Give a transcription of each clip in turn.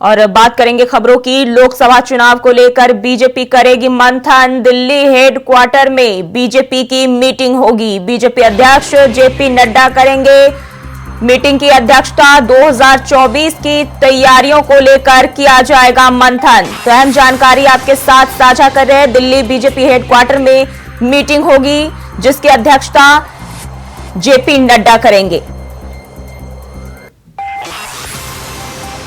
और बात करेंगे खबरों की। लोकसभा चुनाव को लेकर बीजेपी करेगी मंथन। दिल्ली हेडक्वार्टर में बीजेपी की मीटिंग होगी। बीजेपी अध्यक्ष जेपी नड्डा करेंगे मीटिंग की अध्यक्षता। 2024 की तैयारियों को लेकर किया जाएगा मंथन। तो अहम जानकारी आपके साथ साझा कर रहे हैं। दिल्ली बीजेपी हेडक्वार्टर में मीटिंग होगी जिसकी अध्यक्षता जेपी नड्डा करेंगे।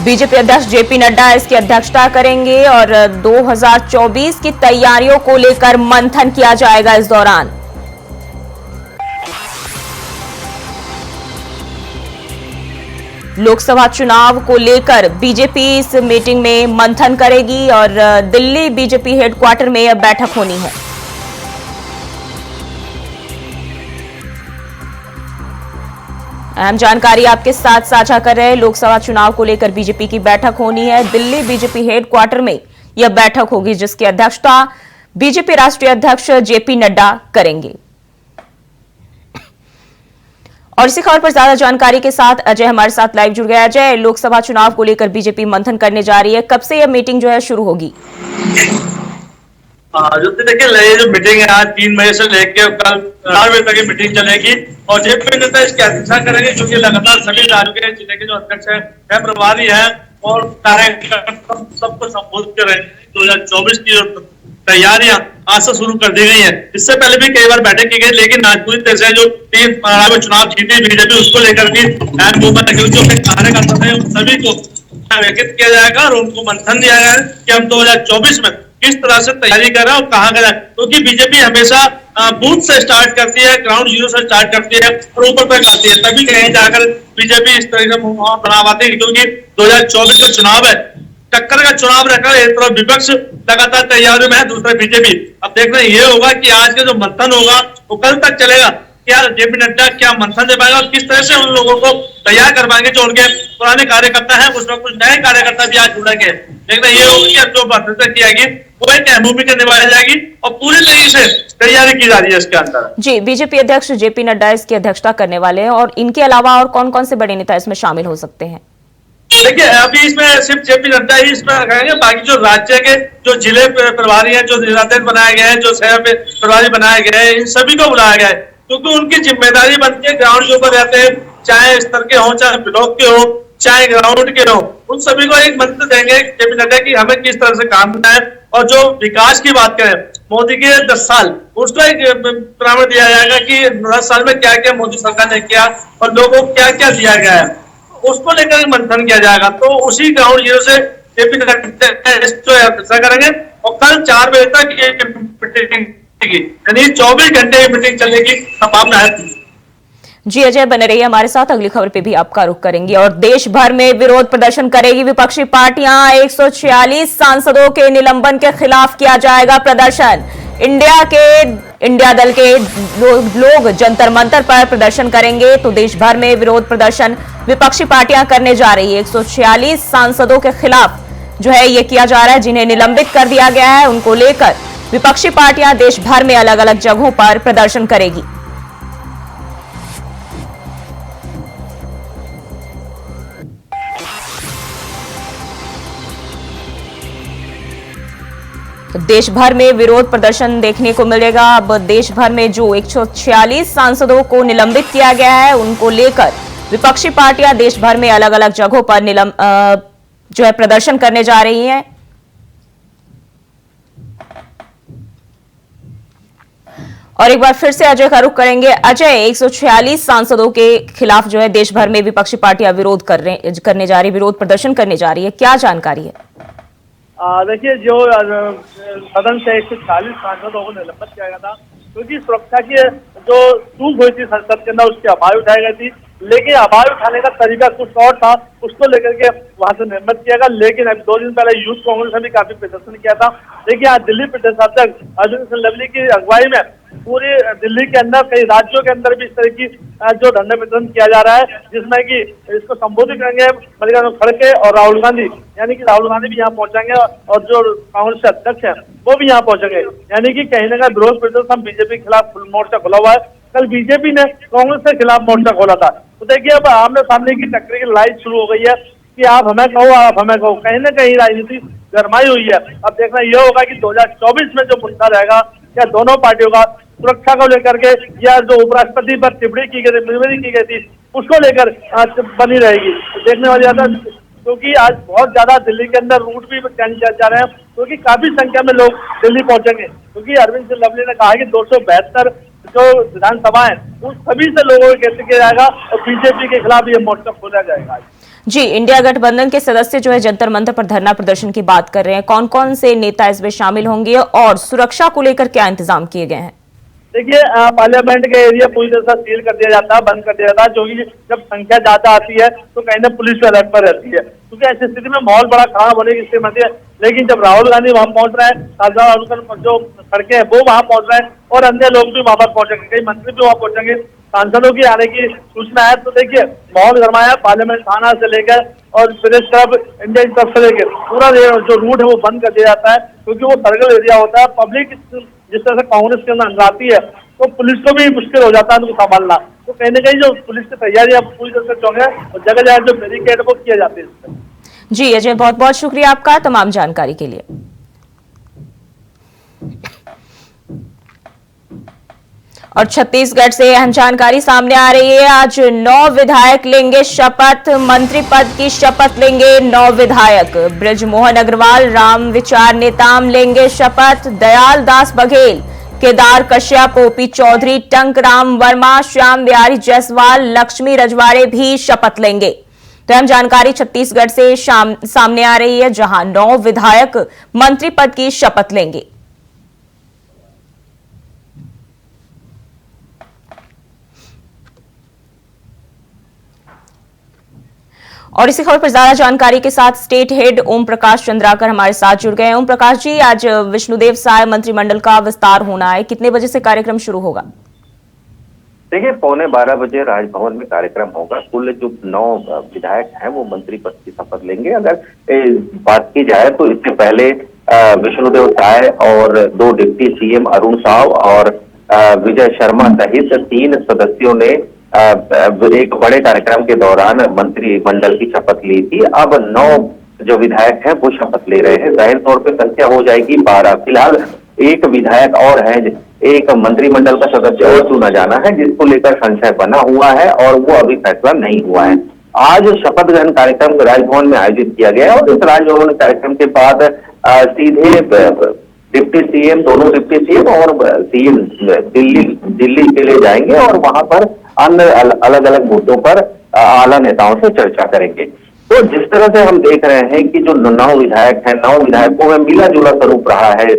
बीजेपी अध्यक्ष जेपी नड्डा इसकी अध्यक्षता करेंगे और 2024 की तैयारियों को लेकर मंथन किया जाएगा इस दौरान। लोकसभा चुनाव को लेकर बीजेपी इस मीटिंग में मंथन करेगी और दिल्ली बीजेपी हेडक्वार्टर में यह बैठक होनी है। अहम जानकारी आपके साथ साझा कर रहे हैं। लोकसभा चुनाव को लेकर बीजेपी की बैठक होनी है। दिल्ली बीजेपी हेडक्वार्टर में यह बैठक होगी जिसकी अध्यक्षता बीजेपी राष्ट्रीय अध्यक्ष जेपी नड्डा करेंगे। और इसी खबर पर ज्यादा जानकारी के साथ अजय हमारे साथ लाइव जुड़ गया। अजय, लोकसभा चुनाव को लेकर बीजेपी मंथन करने जा रही है, कब से यह मीटिंग जो है शुरू होगी? देखिए, जो मीटिंग है आज 3 बजे से लेकर कल 4 बजे तक मीटिंग चलेगी और जेपी नड्डा इसकी अध्यक्षता करेंगे, क्योंकि लगातार सभी राज्यों के जिले के जो अध्यक्ष है प्रभारी है और कार्यकर्ता सबको संबोधित कर रहे हैं। 2024 की जो तैयारियां आज से शुरू कर दी गई है। इससे पहले भी कई बार बैठक की गई, लेकिन आज पूरी तरह से जो 3 चुनाव जीती बीजेपी उसको लेकर भी जो कार्यकर्ता थे सभी को व्यक्त किया जाएगा और उनको मंथन दिया गया है कि हम 2024 में किस तरह से तैयारी कर रहे हैं और कहाँ कर रहे हैं, क्योंकि बीजेपी हमेशा बूथ से स्टार्ट करती है, ग्राउंड जीरो से स्टार्ट करती है और ऊपर तक आती है, तभी कहीं जाकर बीजेपी इस तरह से बना पाती है। क्योंकि 2024 का चुनाव है, टक्कर का चुनाव रहकर एक तरफ विपक्ष लगातार तैयारियों में है, दूसरा बीजेपी। अब देखना ये होगा कि आज का जो मंथन होगा वो कल तक चलेगा। क्या जेपी नड्डा क्या मंथन दे पाएगा और किस तरह से उन लोगों को तैयार कर पाएंगे जो उनके पुराने कार्यकर्ता हैं, उसमें कुछ नए कार्यकर्ता भी आज जुड़ेंगे। देखना ये होगा कि अब जो भर्ती की जाएगी वो एक अहम भूमिका निभाई जाएगी और पूरी तरीके से तैयारी की जा रही है इसके अंदर। जी, बीजेपी अध्यक्ष जेपी नड्डा इसकी अध्यक्षता करने वाले हैं और इनके अलावा और कौन कौन से बड़े नेता इसमें शामिल हो सकते हैं? देखिए, अभी इसमें सिर्फ जेपी नड्डा ही इसमें रखेंगे, बाकी जो राज्य के जो जिले प्रभारी हैं, जो जिलाध्यक्ष बनाए गए हैं, जो शहर प्रभारी बनाए गए हैं, इन सभी को बुलाया गया है, क्योंकि उनकी जिम्मेदारी बनती है ग्राउंड के ऊपर रहते हैं, चाहे स्तर के हो, चाहे ब्लॉक के हो, चाहे ग्राउंड के हो, उन सभी को एक मंत्र देंगे जेपी नड्डा की हमें किस तरह से काम करना है। और जो विकास की बात करें, मोदी के 10 साल, उसको एक परामर्श दिया जाएगा कि 10 साल में क्या क्या मोदी सरकार ने किया और लोगों को क्या क्या दिया गया है, उसको लेकर मंथन किया जाएगा। तो उसी ग्राउंड जीरो से जेपी नड्डा करेंगे और कल 4 बजे तक ये मीटिंग, यानी 24 घंटे की मीटिंग चलेगी, संभावना है। जी अजय, बने रहिए हमारे साथ, अगली खबर पे भी आपका रुख करेंगे। और देश भर में विरोध प्रदर्शन करेगी विपक्षी पार्टियां। 146 सांसदों के निलंबन के खिलाफ किया जाएगा प्रदर्शन। इंडिया दल के लोग जंतर मंतर पर प्रदर्शन करेंगे। तो देश भर में विरोध प्रदर्शन विपक्षी पार्टियां करने जा रही है। 146 सांसदों के खिलाफ जो है ये किया जा रहा है, जिन्हें निलंबित कर दिया गया है, उनको लेकर विपक्षी पार्टियां देश भर में अलग अलग जगहों पर प्रदर्शन करेगी। तो देश भर में विरोध प्रदर्शन देखने को मिलेगा। अब देश भर में जो 146 सांसदों को निलंबित किया गया है, उनको लेकर विपक्षी पार्टियां देश भर में अलग अलग जगहों पर जो है प्रदर्शन करने जा रही हैं। और एक बार फिर से अजय का रुख करेंगे। अजय, 146 सांसदों के खिलाफ जो है देश भर में विपक्षी पार्टियां विरोध करने जा रही, विरोध प्रदर्शन करने जा रही है, क्या जानकारी है? देखिए, जो सदन से 140 सांसदों को निलंबित किया गया था, क्योंकि सुरक्षा की जो चूक हुई थी संसद के अंदर, उसकी आवाज उठाई गई थी, लेकिन आवाज उठाने का तरीका कुछ और था, उसको लेकर के वहां से निलंबित किया गया। लेकिन अभी 2 दिन पहले यूथ कांग्रेस ने भी काफी प्रदर्शन किया था। देखिए, आज दिल्ली प्रदेश अध्यक्ष अर्जुन सिंह लवली की अगुवाई में पूरे दिल्ली के अंदर कई राज्यों के अंदर भी इस तरह की जो धरना प्रदर्शन किया जा रहा है, जिसमें कि इसको संबोधित करेंगे मल्लिकार्जुन खड़गे और राहुल गांधी, यानी कि राहुल गांधी भी यहाँ पहुंचेंगे और जो कांग्रेस के अध्यक्ष हैं वो भी यहाँ पहुंचेंगे। यानी कि कहीं ना कहीं विरोध प्रदर्शन बीजेपी के खिलाफ मोर्चा खुला हुआ है। कल बीजेपी ने कांग्रेस के खिलाफ मोर्चा खोला था। तो देखिए, अब आमने सामने की टक्कर की लड़ाई शुरू हो गई है। कि आप हमें कहो, आप हमें कहो। कहीं ना कहीं राजनीति गरमाई हुई है। अब देखना यह होगा कि 2024 में जो मुद्दा रहेगा, या दोनों पार्टियों का सुरक्षा को लेकर के, या जो उपराष्ट्रपति पर टिप्पणी की गई थी उसको लेकर बनी रहेगी। देखने वाली बात है, क्योंकि आज बहुत ज्यादा दिल्ली के अंदर रूट भी चेंज किए जा रहे हैं, क्योंकि काफी संख्या में लोग दिल्ली पहुंचेंगे। क्योंकि अरविंद सिंह लवली ने कहा कि 272 जो विधानसभा है उन सभी से लोगों को कैसे किया जाएगा और बीजेपी के खिलाफ ये मोर्चा खोला जाएगा। जी, इंडिया गठबंधन के सदस्य जो है जंतर मंतर पर धरना प्रदर्शन की बात कर रहे हैं। कौन कौन से नेता इसमें शामिल होंगे और सुरक्षा को लेकर क्या इंतजाम किए गए हैं? देखिए, पार्लियामेंट के एरिया पूरी तरह से सील कर दिया जाता है, बंद कर दिया जाता है, क्योंकि जब संख्या ज्यादा आती है तो कहीं ना पुलिस अलर्ट पर रहती है, क्योंकि ऐसी स्थिति में माहौल बड़ा खराब होने की स्थिति बनती है। लेकिन जब राहुल गांधी वहां पहुंच रहे हैं, जो सड़कें हैं वो वहां पहुंच रहे हैं और अन्य लोग भी वहां पर पहुंचेंगे, कई मंत्री भी वहां पहुंचेंगे, सांसदों की आने की सूचना है। तो देखिए, माहौल गरमाया, पार्लियामेंट थाना से लेकर और प्रदेश तरफ, इंडिया की तरफ से लेकर पूरा जो रूट है वो बंद कर दिया जाता है, क्योंकि वो सर्कल एरिया होता है। पब्लिक जिस तरह से कांग्रेस के अंदर आती है तो पुलिस को भी मुश्किल हो जाता है उनको संभालना। तो कहीं ना कहीं जो पुलिस की तैयारी पूरी तरह से चौंक है और जगह जगह जो बैरिकेड वो किए जाते हैं। जी अजय, बहुत बहुत शुक्रिया आपका तमाम जानकारी के लिए। और छत्तीसगढ़ से अहम जानकारी सामने आ रही है। आज 9 विधायक लेंगे शपथ, मंत्री पद की शपथ लेंगे 9 विधायक। बृजमोहन अग्रवाल, राम विचार नेताम लेंगे शपथ। दयाल दास बघेल, केदार कश्यप, ओपी चौधरी, टंकराम वर्मा, श्याम बिहारी जायसवाल, लक्ष्मी रजवाड़े भी शपथ लेंगे। तो अहम जानकारी छत्तीसगढ़ से सामने आ रही है, जहां 9 विधायक मंत्री पद की शपथ लेंगे। और इसी खबर पर ज्यादा जानकारी के साथ स्टेट हेड ओम प्रकाश चंद्राकर हमारे साथ जुड़ गए हैं। ओम प्रकाश जी, आज विष्णुदेव साय मंत्रिमंडल का विस्तार होना है, कितने बजे से कार्यक्रम शुरू होगा? देखिए, 11:15 बजे राजभवन में कार्यक्रम होगा। कुल जो 9 विधायक हैं वो मंत्री पद की शपथ लेंगे। अगर बात की जाए तो इससे पहले विष्णुदेव साय और 2 डिप्टी सीएम अरुण साव और विजय शर्मा सहित 3 सदस्यों ने एक बड़े कार्यक्रम के दौरान मंत्रिमंडल की शपथ ली थी। अब 9 जो विधायक हैं वो शपथ ले रहे हैं। जाहिर तौर पे संख्या हो जाएगी 12। फिलहाल एक विधायक और है, एक मंत्रिमंडल का सदस्य और चुना जाना है, जिसको लेकर संशय बना हुआ है और वो अभी फैसला नहीं हुआ है। आज शपथ ग्रहण कार्यक्रम राजभवन में आयोजित किया गया और इस राजभवन कार्यक्रम के बाद सीधे डिप्टी सीएम, दोनों डिप्टी सीएम और सीएम दिल्ली के लिए जाएंगे और वहां पर अन्य अलग अलग मुद्दों पर आला नेताओं से चर्चा करेंगे। तो जिस तरह से हम देख रहे हैं कि जो 9 विधायक हैं, 9 विधायकों में मिला जुला स्वरूप रहा है।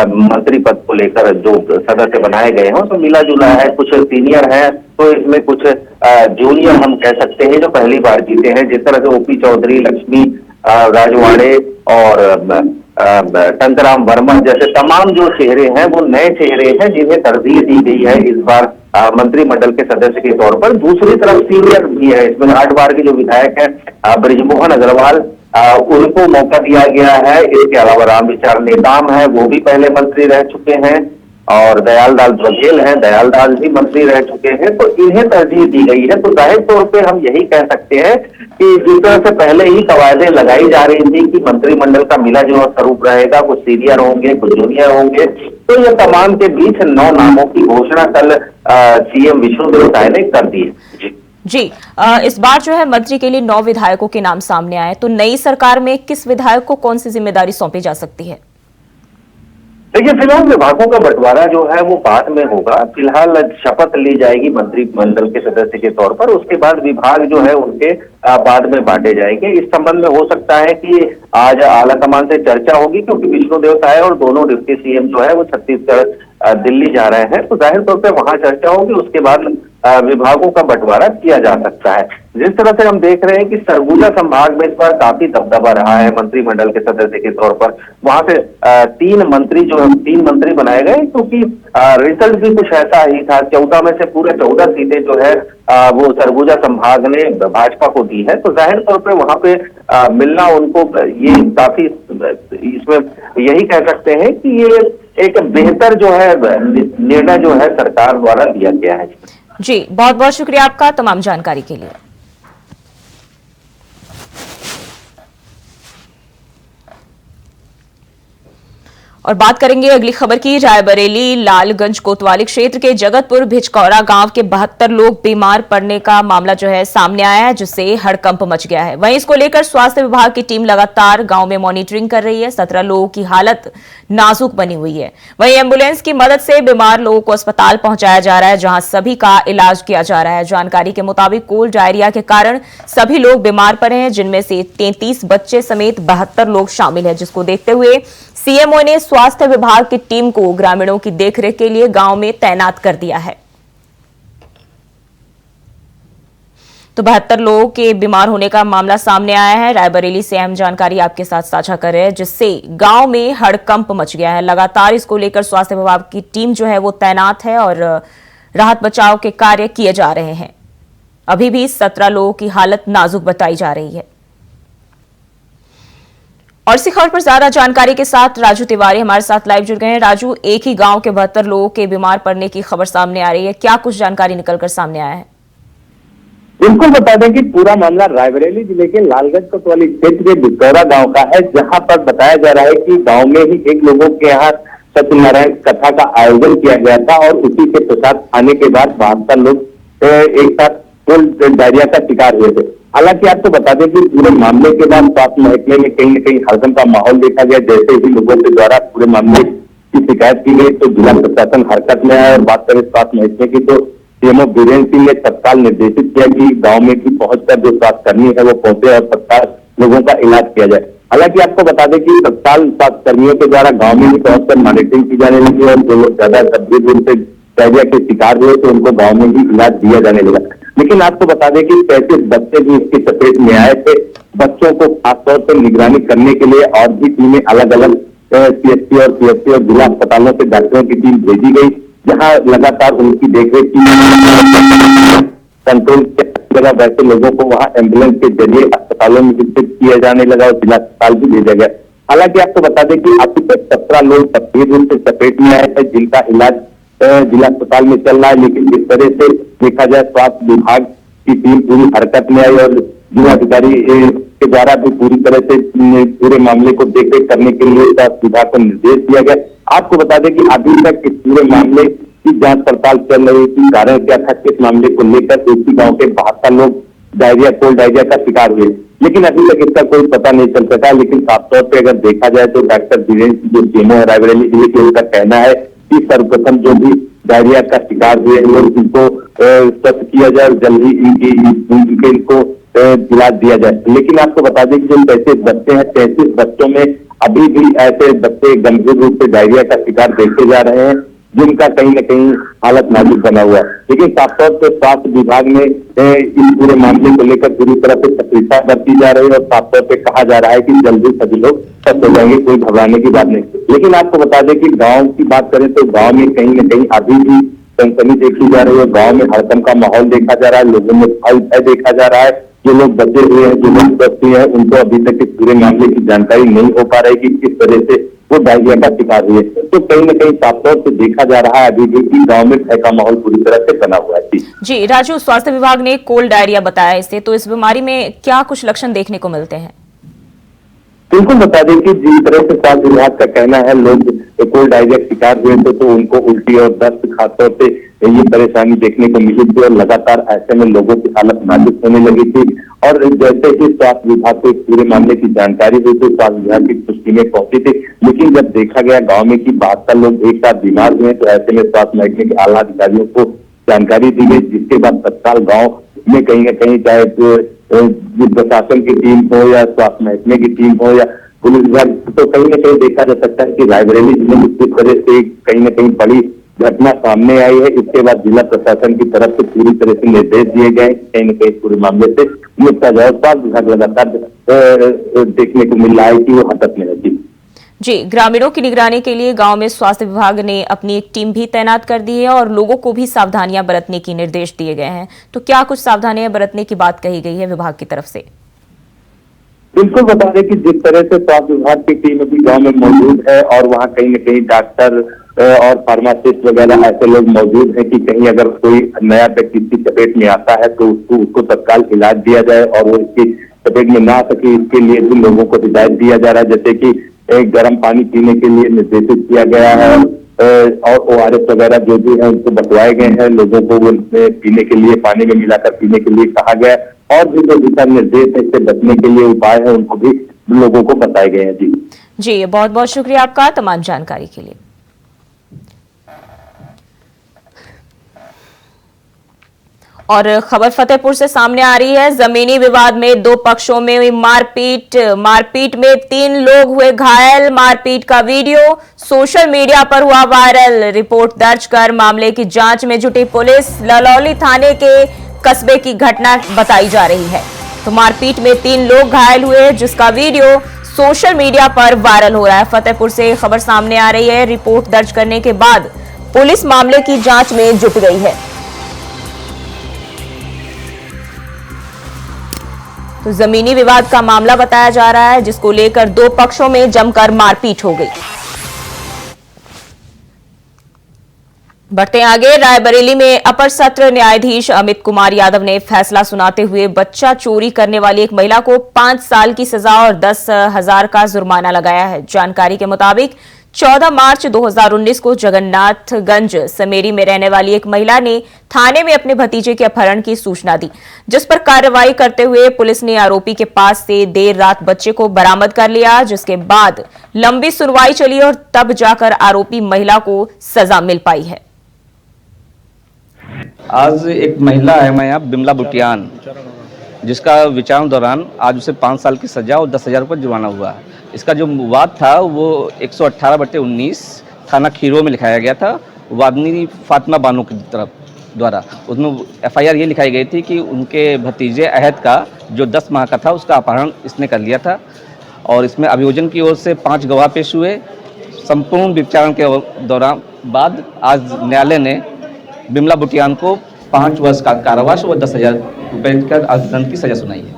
मंत्री पद को लेकर जो सदस्य बनाए गए हैं उसमें मिला जुला है। कुछ सीनियर है तो इसमें कुछ जूनियर हम कह सकते हैं जो पहली बार जीते हैं, जिस तरह से ओपी चौधरी, लक्ष्मी रजवाड़े और टंकराम वर्मा जैसे तमाम जो चेहरे हैं वो नए चेहरे हैं जिन्हें तरजीह दी गई है इस बार मंत्रिमंडल के सदस्य के तौर पर। दूसरी तरफ सीनियर भी है, इसमें 8 बार के जो विधायक हैं बृजमोहन अग्रवाल, उनको मौका दिया गया है। इसके अलावा राम विचार नेताम है, वो भी पहले मंत्री रह चुके हैं और दयाल दास बघेल हैं, दयाल दास भी मंत्री रह चुके हैं, तो इन्हें तरजीह दी गई है। तो जाहिर तौर पे हम यही कह सकते हैं कि जिस तरह से पहले ही कवायदें लगाई जा रही थी कि मंत्रिमंडल का मिला जुला स्वरूप रहेगा, कुछ सीनियर होंगे, कुछ जूनियर होंगे, तो ये तमाम के बीच 9 नामों की घोषणा कल सीएम विष्णुदेव साय ने कर दी है। जी, इस बार जो है मंत्री के लिए 9 विधायकों के नाम सामने आए, तो नई सरकार में किस विधायक को कौन सी जिम्मेदारी सौंपी जा सकती है? देखिए, फिलहाल विभागों का बंटवारा जो है वो बाद में होगा। फिलहाल शपथ ली जाएगी मंत्रिमंडल के सदस्य के तौर पर, उसके बाद विभाग जो है उनके बाद में बांटे जाएंगे। इस संबंध में हो सकता है कि आज आलाकमान से चर्चा होगी, क्योंकि विष्णुदेव साय और दोनों डिप्टी सीएम जो है वो छत्तीसगढ़ दिल्ली जा रहे हैं, तो जाहिर तौर पर वहां चर्चा होगी। उसके बाद विभागों का बंटवारा किया जा सकता है। जिस तरह से हम देख रहे हैं कि सरगुजा संभाग में इस बार काफी दबदबा रहा है मंत्रिमंडल के सदस्य के तौर पर। वहां से 3 मंत्री बनाए गए, क्योंकि रिजल्ट भी कुछ ऐसा ही था। 14 में से पूरे 14 सीटें जो है वो सरगुजा संभाग ने भाजपा को दी है। तो जाहिर तौर पर वहां पे मिलना उनको ये काफी, इसमें यही कह सकते हैं कि ये एक बेहतर जो है निर्णय जो है सरकार द्वारा लिया गया है। जी, बहुत बहुत शुक्रिया आपका तमाम जानकारी के लिए। और बात करेंगे अगली खबर की। रायबरेली लालगंज कोतवाली क्षेत्र के जगतपुर भिचकौरा गांव के 72 लोग बीमार पड़ने का मामला जो है सामने आया है, जिससे हड़कंप मच गया है। वहीं इसको लेकर स्वास्थ्य विभाग की टीम लगातार गांव में मॉनिटरिंग कर रही है। 17 लोगों की हालत नाजुक बनी हुई है। वहीं एम्बुलेंस की मदद से बीमार लोगों को अस्पताल पहुंचाया जा रहा है, जहां सभी का इलाज किया जा रहा है। जानकारी के मुताबिक कोल्ड डायरिया के कारण सभी लोग बीमार पड़े हैं, जिनमें से 33 बच्चे समेत 72 लोग शामिल हैं, जिसको देखते हुए सीएमओ ने स्वास्थ्य विभाग की टीम को ग्रामीणों की देखरेख के लिए गांव में तैनात कर दिया है। तो 72 लोगों के बीमार होने का मामला सामने आया है। रायबरेली से अहम जानकारी आपके साथ साझा कर रहे हैं, जिससे गांव में हड़कंप मच गया है। लगातार इसको लेकर स्वास्थ्य विभाग की टीम जो है वो तैनात है और राहत बचाव के कार्य किए जा रहे हैं। अभी भी 17 लोगों की हालत नाजुक बताई जा रही है। और इसी खबर पर ज्यादा जानकारी के साथ राजू तिवारी हमारे साथ लाइव जुड़ गए हैं। राजू, एक ही गांव के 72 लोगों के बीमार पड़ने की खबर सामने आ रही है, क्या कुछ जानकारी निकलकर सामने आया है? बिल्कुल बता दें कि पूरा मामला रायबरेली जिले के लालगंज कोतवाली क्षेत्र के भिचकौरा गांव का है, जहां पर बताया जा रहा है कि गांव में ही एक लोगों के यहाँ सत्यनारायण कथा का आयोजन किया गया था और उसी के प्रसाद खाने के बाद 72 लोग एक साथ कोल्ड डायरिया का शिकार हुए थे। हालांकि आपको बता दें कि पूरे मामले के बाद स्वास्थ्य महकमे में कहीं न कहीं हड़कंप का माहौल देखा गया। जैसे ही लोगों के द्वारा पूरे मामले की शिकायत की गई तो जिला प्रशासन हरकत में आया और बात करें स्वास्थ्य महकमे की तो सीएमओ वीरेंद्र सिंह ने तत्काल निर्देशित किया कि गांव में भी पहुंचकर जो स्वास्थ्यकर्मी है वो पहुंचे और तत्काल लोगों का इलाज किया जाए। हालांकि आपको बता दें कि तत्काल स्वास्थ्यकर्मियों के द्वारा गांव में ही पहुंचकर मॉनिटरिंग की जाने लगी और जो लोग ज्यादा गंभीर रूप से डायरिया के शिकार हुए तो उनको गांव में ही इलाज दिया जाने लगा। लेकिन आपको बता दें कि 35 बच्चे भी इसकी चपेट में आए थे। बच्चों को खासतौर पर निगरानी करने के लिए और भी टीमें अलग अलग सीएचसी और पीएचसी और जिला अस्पतालों से डॉक्टरों की टीम भेजी गई, जहां लगातार उनकी देखरेख की कंट्रोल लगा। वैसे लोगों को वहां एम्बुलेंस के जरिए अस्पतालों में विकसित किया जाने लगा और जिला अस्पताल भी भेजा गया। हालांकि आपको बता दें कि अभी तक 17 लोग गंभीर रूप से चपेट में आए थे, जिनका इलाज जिला अस्पताल में चल रहा है। लेकिन जिस तरह से देखा जाए स्वास्थ्य विभाग की टीम पूरी हरकत में आई और जिलाधिकारी के द्वारा भी पूरी तरह से पूरे मामले को देखरेख करने के लिए स्वास्थ्य विभाग को निर्देश दिया गया। आपको बता दें कि अभी तक इस पूरे मामले की जांच पड़ताल चल रही थी। कारण क्या था, किस मामले को लेकर उसी गांव के 72 लोग कोल्ड डायरिया का शिकार हुए, लेकिन अभी तक इसका कोई पता नहीं चल सका। लेकिन साफ तौर पर अगर देखा जाए तो डॉक्टर वीरेंद्र जो सीएमओ रायबरेली जिले के, उनका कहना है कि सर्वप्रथम जो भी डायरिया का शिकार हुए हैं इनको स्वस्थ किया जाए और जल्द ही इनको इलाज दिया जाए। लेकिन आपको बता दें कि जो 33 बच्चे हैं, 33 बच्चों में अभी भी ऐसे बच्चे गंभीर रूप से डायरिया का शिकार देखे जा रहे हैं, जिनका कहीं न कहीं हालत नाजुक बना हुआ है। लेकिन साफ तौर पर स्वास्थ्य विभाग में इस पूरे मामले को लेकर पूरी तरह से सक्रियता बरती जा रही है और साफ तौर पर कहा जा रहा है कि जल्दी सभी लोग स्वस्थ हो जाएंगे, कोई घबराने की बात नहीं। लेकिन आपको बता दें कि गांव की बात करें तो गांव में कहीं न कहीं अभी भी सनसनी देखी जा रही है। गांव में हड़कंप का माहौल देखा जा रहा है, लोगों में भय देखा जा रहा है। जो लोग बचे हुए हैं, जो लोग स्वस्थ हुए हैं, उनको अभी तक इस पूरे मामले की जानकारी नहीं हो पा रही कि किस तरह से वो डायरिया का शिकार हुए। तो कहीं न कहीं साफ तौर से देखा जा रहा है अभी भी कि गांव में भय का माहौल पूरी तरह से बना हुआ है। जी राजू, स्वास्थ्य विभाग ने कोल्ड डायरिया बताया इसे, तो इस बीमारी में क्या कुछ लक्षण देखने को मिलते हैं? बिल्कुल बता दें कि जिस तरह से स्वास्थ्य विभाग का कहना है लोग कोल्ड डायरिया का शिकार हुए थे तो उनको उल्टी और दस्त खासतौर से ये परेशानी देखने को मिली थी और लगातार ऐसे में लोगों की हालत नाजुक होने लगी थी। और जैसे ही स्वास्थ्य विभाग को इस पूरे मामले की जानकारी हुई तो स्वास्थ्य विभाग की कुछ टीमें पहुंची थी। लेकिन जब देखा गया गांव में कि 72 लोग एक साथ बीमार हुए तो ऐसे में स्वास्थ्य महकमे के आला अधिकारियों को जानकारी दी गई, जिसके बाद तत्काल गाँव में कहीं न कहीं चाहे प्रशासन की टीम हो या स्वास्थ्य महकमे की टीम हो या पुलिस विभाग, तो कहीं न कहीं देखा जा सकता है कि रायबरेली जिले में किस तरह से कहीं न कहीं बड़ी घटना सामने आई है। इसके बाद जिला प्रशासन की तरफ से पूरी तरह से निर्देश दिए गए कहीं न कहीं पूरे मामले से निपटा जाए। स्वास्थ्य विभाग लगातार देखने को मिल रहा है कि वो हरकत में रहती। जी, ग्रामीणों की निगरानी के लिए गांव में स्वास्थ्य विभाग ने अपनी एक टीम भी तैनात कर दी है और लोगों को भी सावधानियां बरतने की निर्देश दिए गए हैं। तो क्या कुछ सावधानियां बरतने की बात कही गई है विभाग की तरफ से? बिल्कुल बता दें कि जिस तरह से स्वास्थ्य विभाग की टीम अभी गांव में मौजूद है और वहां कहीं न कहीं डॉक्टर और फार्मासिस्ट वगैरह ऐसे लोग मौजूद हैं कि कहीं अगर कोई नया व्यक्ति इसकी चपेट में आता है तो उसको तत्काल इलाज दिया जाए और वो इसकी चपेट में ना आ सके, इसके लिए भी लोगों को हिदायत दिया जा रहा है। जैसे कि गर्म पानी पीने के लिए निर्देशित किया गया है और ORS वगैरह जो भी है उनको बंटवाए गए हैं। लोगों को उनमें पीने के लिए पानी में मिलाकर पीने के लिए कहा गया है और भी जो दिशा निर्देश है इससे बचने के लिए उपाय है उनको भी लोगों को बताए गए हैं। जी, बहुत बहुत शुक्रिया आपका तमाम जानकारी के लिए। और खबर फतेहपुर से सामने आ रही है। जमीनी विवाद में दो पक्षों में हुई मारपीट में 3 लोग हुए घायल। मारपीट का वीडियो सोशल मीडिया पर हुआ वायरल। रिपोर्ट दर्ज कर मामले की जांच में जुटी पुलिस। ललौली थाने के कस्बे की घटना बताई जा रही है। तो मारपीट में 3 लोग घायल हुए जिसका वीडियो सोशल मीडिया पर वायरल हो रहा है। फतेहपुर से खबर सामने आ रही है। रिपोर्ट दर्ज करने के बाद पुलिस मामले की जांच में जुट गई है। तो जमीनी विवाद का मामला बताया जा रहा है जिसको लेकर 2 पक्षों में जमकर मारपीट हो गई। बढ़ते आगे, रायबरेली में अपर सत्र न्यायाधीश अमित कुमार यादव ने फैसला सुनाते हुए बच्चा चोरी करने वाली एक महिला को 5 साल की सजा और 10,000 का जुर्माना लगाया है। जानकारी के मुताबिक 14 मार्च 2019 को जगन्नाथगंज समेरी में रहने वाली एक महिला ने थाने में अपने भतीजे के अपहरण की सूचना दी, जिस पर कार्रवाई करते हुए पुलिस ने आरोपी के पास से देर रात बच्चे को बरामद कर लिया, जिसके बाद लंबी सुनवाई चली और तब जाकर आरोपी महिला को सजा मिल पाई है। आज एक महिला है मैं बिमला बुटियान, जिसका विचारण दौरान आज उसे 5 साल की सजा और 10,000 रुपये जुर्माना हुआ है। इसका जो वाद था वो 118/19 थाना खीरो में लिखाया गया था वादनी फातिमा बानो की तरफ द्वारा। उसमें FIR ये लिखाई गई थी कि उनके भतीजे अहद का जो 10 माह का था उसका अपहरण इसने कर लिया था और इसमें अभियोजन की ओर से 5 गवाह पेश हुए। संपूर्ण विचारण के दौरान बाद आज न्यायालय ने बिमला बुटियान को 5 वर्ष का कारावास और 10,000 रुपये का अर्थदंड की सजा सुनाई है।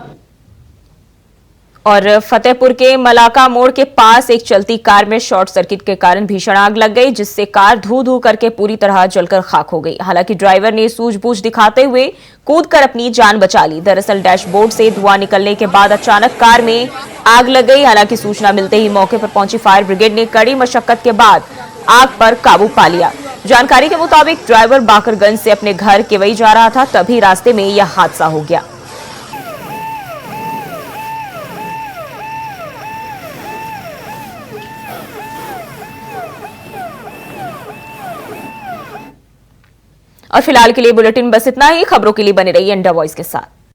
और फतेहपुर के मलाका मोड़ के पास एक चलती कार में शॉर्ट सर्किट के कारण भीषण आग लग गई, जिससे कार धू धू करके पूरी तरह जलकर खाक हो गई। हालांकि ड्राइवर ने सूझबूझ दिखाते हुए कूदकर अपनी जान बचा ली। दरअसल डैशबोर्ड से धुआं निकलने के बाद अचानक कार में आग लग गई। हालांकि सूचना मिलते ही मौके पर पहुंची फायर ब्रिगेड ने कड़ी मशक्कत के बाद आग पर काबू पा लिया। जानकारी के मुताबिक ड्राइवर बाकरगंज से अपने घर केवई जा रहा था, तभी रास्ते में यह हादसा हो गया। और फिलहाल के लिए बुलेटिन बस इतना ही। खबरों के लिए बने रहिए इंडिया वॉइस के साथ।